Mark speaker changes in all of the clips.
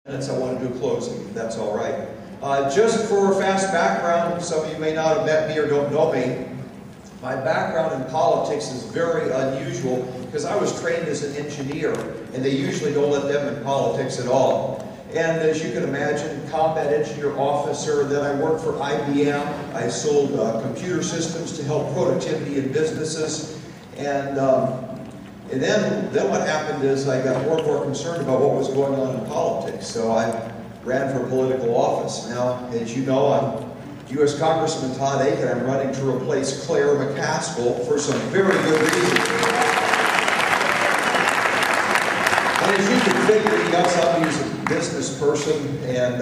Speaker 1: minutes, I want to do closing, if that's all right. Just for a fast background, some of you may not have met me or don't know me. My background in politics is very unusual because I was trained as an engineer, and they usually don't let them in politics at all. And as you can imagine, combat engineer officer, then I worked for IBM. I sold computer systems to help productivity in businesses. And then what happened is I got more and more concerned about what was going on in politics. So I ran for political office. Now, as you know, I'm U.S. Congressman Todd Akin. I'm running to replace Claire McCaskill for some very good reasons. And as you can figure, you got somebody who's a business person and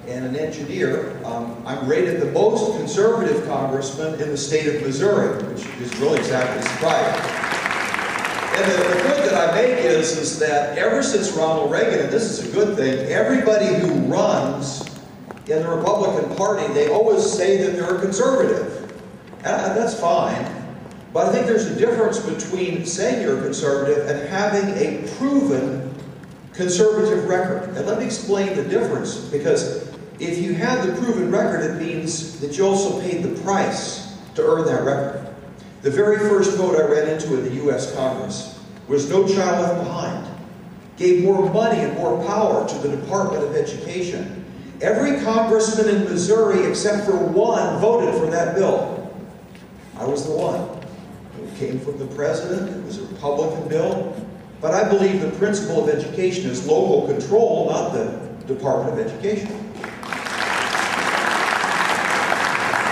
Speaker 1: an engineer. I'm rated the most conservative congressman in the state of Missouri, which is really exactly surprising. And the point that I make is that ever since Ronald Reagan, and this is a good thing, everybody who runs in the Republican Party, they always say that they're a conservative. And that's fine. But I think there's a difference between saying you're a conservative and having a proven conservative record. And let me explain the difference, because if you have the proven record, it means that you also paid the price to earn that record. The very first vote I ran into in the U.S. Congress was No Child Left Behind. Gave more money and more power to the Department of Education. Every congressman in Missouri, except for one, voted for that bill. I was the one. It came from the president. It was a Republican bill. But I believe the principle of education is local control, not the Department of Education.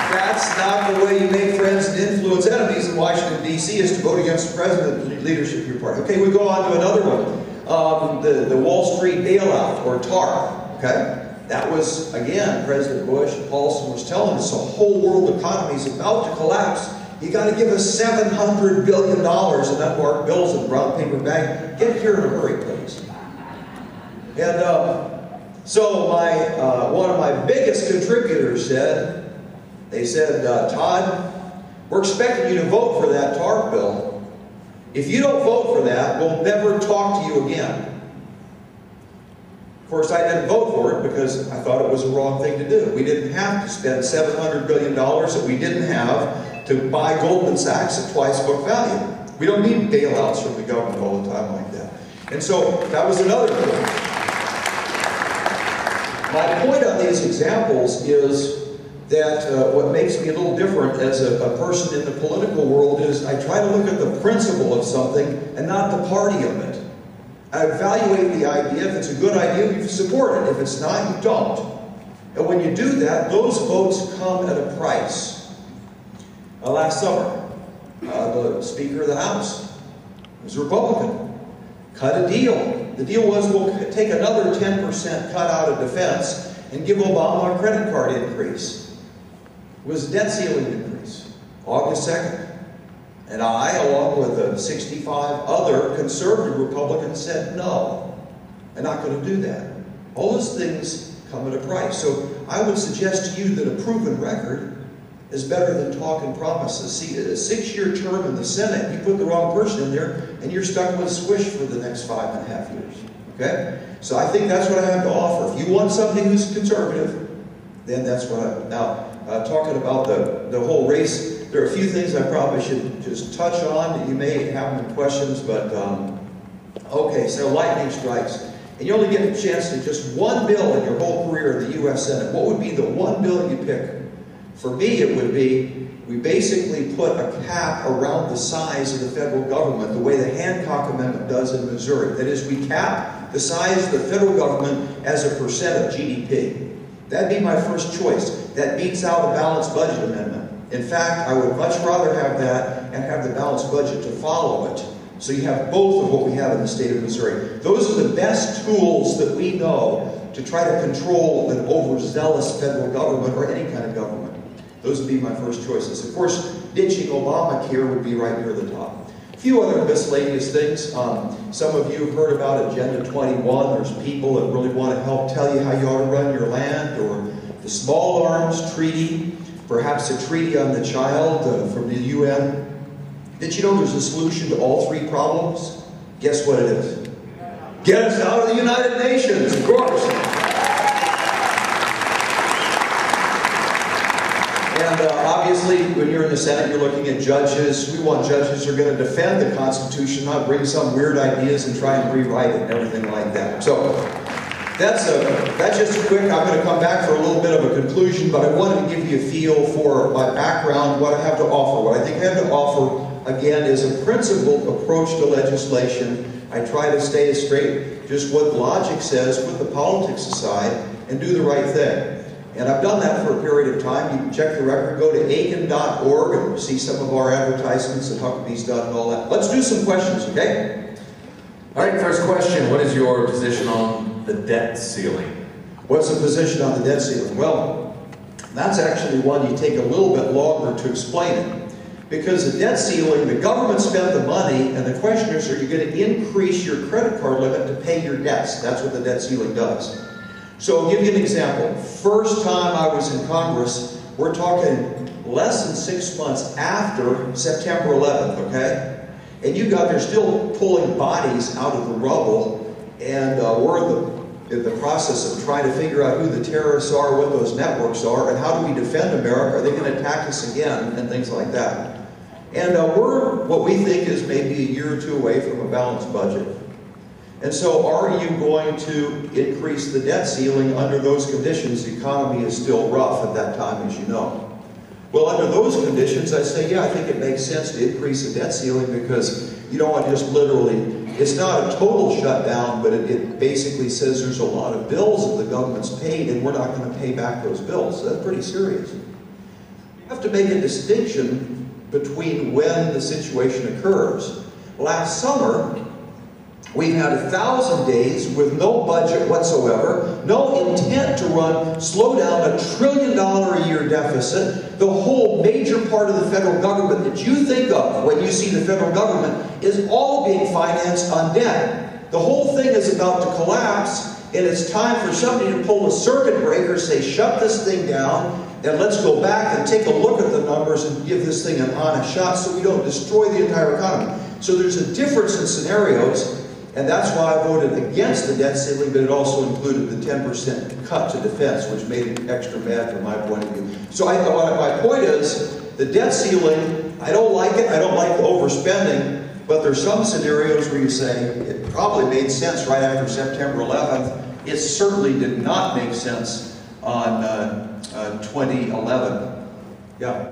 Speaker 1: That's not the way you make friends and influence enemies in Washington, D.C., is to vote against the president and the leadership of your party. Okay, we go on to another one. The Wall Street bailout, or TARP. Okay? That was, again, President Bush and Paulson was telling us the whole world economy is about to collapse. You got to give us $700 billion in unmarked bills in a brown paper bag. Get here in a hurry, please. And so one of my biggest contributors said, Todd, we're expecting you to vote for that TARP bill. If you don't vote for that, we'll never talk to you again. Of course, I didn't vote for it because I thought it was the wrong thing to do. We didn't have to spend $700 billion that we didn't have to buy Goldman Sachs at twice book value. We don't need bailouts from the government all the time like that. And so that was another point. My point on these examples is that what makes me a little different as a person in the political world is I try to look at the principle of something and not the party of it. I evaluate the idea. If it's a good idea, you support it. If it's not, you don't. And when you do that, those votes come at a price. Last summer, the Speaker of the House was a Republican. Cut a deal. The deal was we'll take another 10% cut out of defense and give Obama a credit card increase. It was a debt ceiling increase, August 2nd. And I, along with 65 other conservative Republicans, said no. I'm not going to do that. All those things come at a price. So I would suggest to you that a proven record is better than talk and promises. See, a 6-year term in the Senate, you put the wrong person in there, and you're stuck with Swish for the next 5.5 years. Okay? So I think that's what I have to offer. If you want somebody who's conservative, then that's what I'm... Now, talking about the whole race, there are a few things I probably should just touch on. You may have some questions, but... okay, so lightning strikes. And you only get a chance to just one bill in your whole career in the U.S. Senate. What would be the one bill you pick? For me, it would be, we basically put a cap around the size of the federal government, the way the Hancock Amendment does in Missouri. That is, we cap the size of the federal government as a percent of GDP. That'd be my first choice. That beats out a balanced budget amendment. In fact, I would much rather have that and have the balanced budget to follow it. So you have both of what we have in the state of Missouri. Those are the best tools that we know to try to control an overzealous federal government or any kind of government. Those would be my first choices. Of course, ditching Obamacare would be right near the top. A few other miscellaneous things. Some of you have heard about Agenda 21. There's people that really want to help tell you how you ought to run your land, or the Small Arms Treaty, perhaps a treaty on the child from the UN. Did you know there's a solution to all three problems? Guess what it is? Get us out of the United Nations, of course. in the Senate, you're looking at judges. We want judges who are going to defend the Constitution, not bring some weird ideas and try and rewrite it and everything like that. So that's just a quick. I'm going to come back for a little bit of a conclusion, but I wanted to give you a feel for my background, what I have to offer. What I think I have to offer, again, is a principled approach to legislation. I try to stay straight, just what logic says, put the politics aside, and do the right thing. And I've done that for a period of time. You can check the record, go to Akin.org and see some of our advertisements that Huckabee's done and all that. Let's do some questions, okay?
Speaker 2: All right, first question. What is your position on the debt ceiling?
Speaker 1: What's the position on the debt ceiling? Well, that's actually one you take a little bit longer to explain it. Because the debt ceiling, the government spent the money, and the question is, are you going to increase your credit card limit to pay your debts? That's what the debt ceiling does. So I'll give you an example. First time I was in Congress, we're talking less than 6 months after September 11th, okay? And they're still pulling bodies out of the rubble, and we're in the process of trying to figure out who the terrorists are, what those networks are, and how do we defend America? Are they going to attack us again? And things like that. And we're what we think is maybe a year or two away from a balanced budget. And so are you going to increase the debt ceiling under those conditions? The economy is still rough at that time, as you know. Well, under those conditions, I say, yeah, I think it makes sense to increase the debt ceiling because you don't want to just literally, it's not a total shutdown, but it basically says there's a lot of bills that the government's paid and we're not going to pay back those bills. So that's pretty serious. You have to make a distinction between when the situation occurs. Last summer, we've had 1,000 days with no budget whatsoever, no intent to slow down $1 trillion a year deficit. The whole major part of the federal government that you think of when you see the federal government is all being financed on debt. The whole thing is about to collapse, and it's time for somebody to pull a circuit breaker, say, shut this thing down, and let's go back and take a look at the numbers and give this thing an honest shot so we don't destroy the entire economy. So there's a difference in scenarios. And that's why I voted against the debt ceiling, but it also included the 10% cut to defense, which made it extra bad from my point of view. So my point is, the debt ceiling, I don't like it. I don't like the overspending, but there's some scenarios where you say, it probably made sense right after September 11th. It certainly did not make sense on 2011. Yeah.